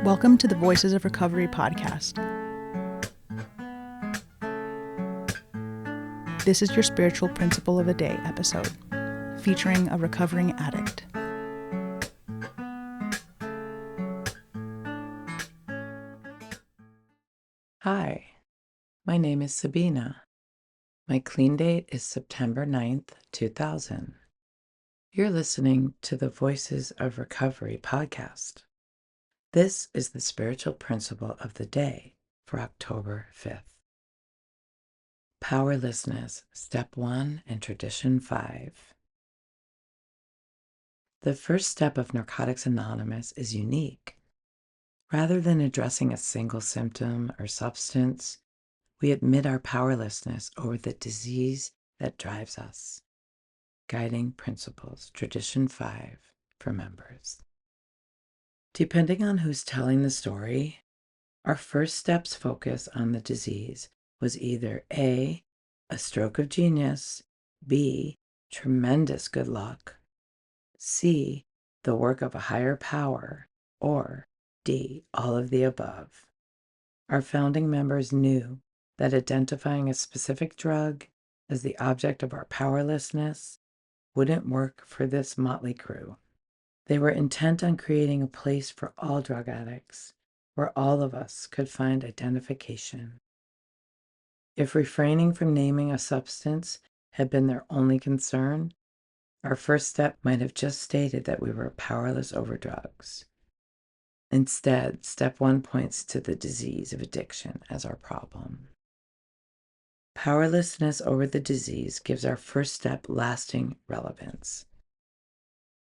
Welcome to the Voices of Recovery podcast. This is your spiritual principle of a day episode, featuring a recovering addict. Hi, my name is Sabina. My clean date is September 9th, 2000. You're listening to the Voices of Recovery podcast. This is the spiritual principle of the day for October 5th. Powerlessness, Step 1 and Tradition 5. The first step of Narcotics Anonymous is unique. Rather than addressing a single symptom or substance, we admit our powerlessness over the disease that drives us. Guiding Principles, Tradition 5 for members. Depending on who's telling the story, our first step's focus on the disease was either A, a stroke of genius, B, tremendous good luck, C, the work of a higher power, or D, all of the above. Our founding members knew that identifying a specific drug as the object of our powerlessness wouldn't work for this motley crew. They were intent on creating a place for all drug addicts, where all of us could find identification. If refraining from naming a substance had been their only concern, our first step might have just stated that we were powerless over drugs. Instead, step 1 points to the disease of addiction as our problem. Powerlessness over the disease gives our first step lasting relevance.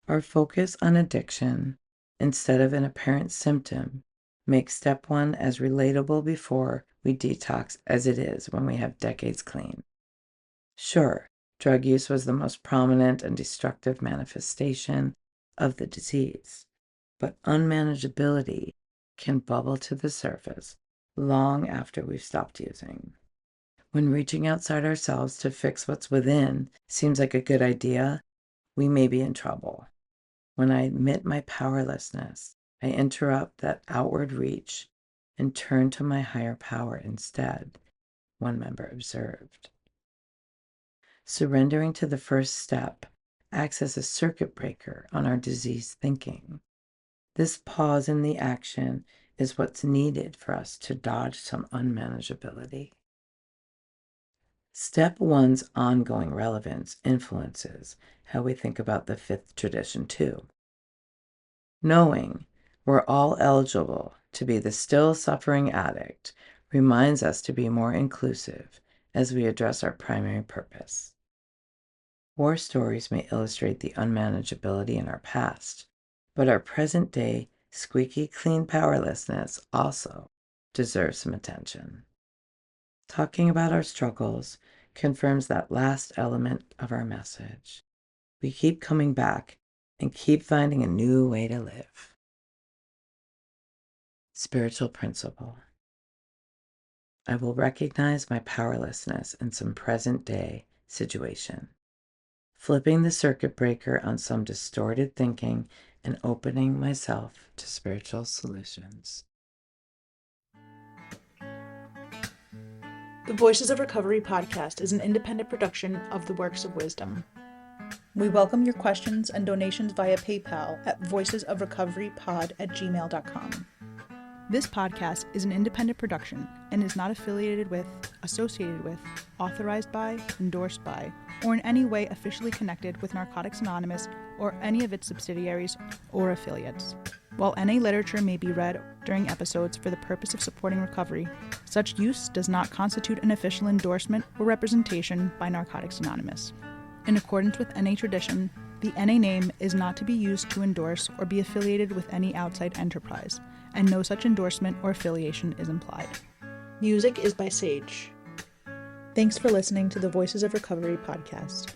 Our focus on addiction, instead of an apparent symptom, makes step 1 as relatable before we detox as it is when we have decades clean. Sure, drug use was the most prominent and destructive manifestation of the disease, but unmanageability can bubble to the surface long after we've stopped using. When reaching outside ourselves to fix what's within seems like a good idea, we may be in trouble. When I admit my powerlessness, I interrupt that outward reach and turn to my higher power instead, one member observed. Surrendering to the first step acts as a circuit breaker on our diseased thinking. This pause in the action is what's needed for us to dodge some unmanageability. Step 1's ongoing relevance influences how we think about the fifth tradition too. Knowing we're all eligible to be the still suffering addict reminds us to be more inclusive as we address our primary purpose. War stories may illustrate the unmanageability in our past, but our present day squeaky clean powerlessness also deserves some attention. Talking about our struggles confirms that last element of our message. We keep coming back and keep finding a new way to live. Spiritual principle. I will recognize my powerlessness in some present day situation, flipping the circuit breaker on some distorted thinking and opening myself to spiritual solutions. The Voices of Recovery podcast is an independent production of the Works of Wisdom. We welcome your questions and donations via PayPal at voicesofrecoverypod@gmail.com. This podcast is an independent production and is not affiliated with, associated with, authorized by, endorsed by, or in any way officially connected with Narcotics Anonymous or any of its subsidiaries or affiliates. While NA literature may be read during episodes for the purpose of supporting recovery, such use does not constitute an official endorsement or representation by Narcotics Anonymous. In accordance with NA tradition, the NA name is not to be used to endorse or be affiliated with any outside enterprise, and no such endorsement or affiliation is implied. Music is by Sage. Thanks for listening to the Voices of Recovery podcast.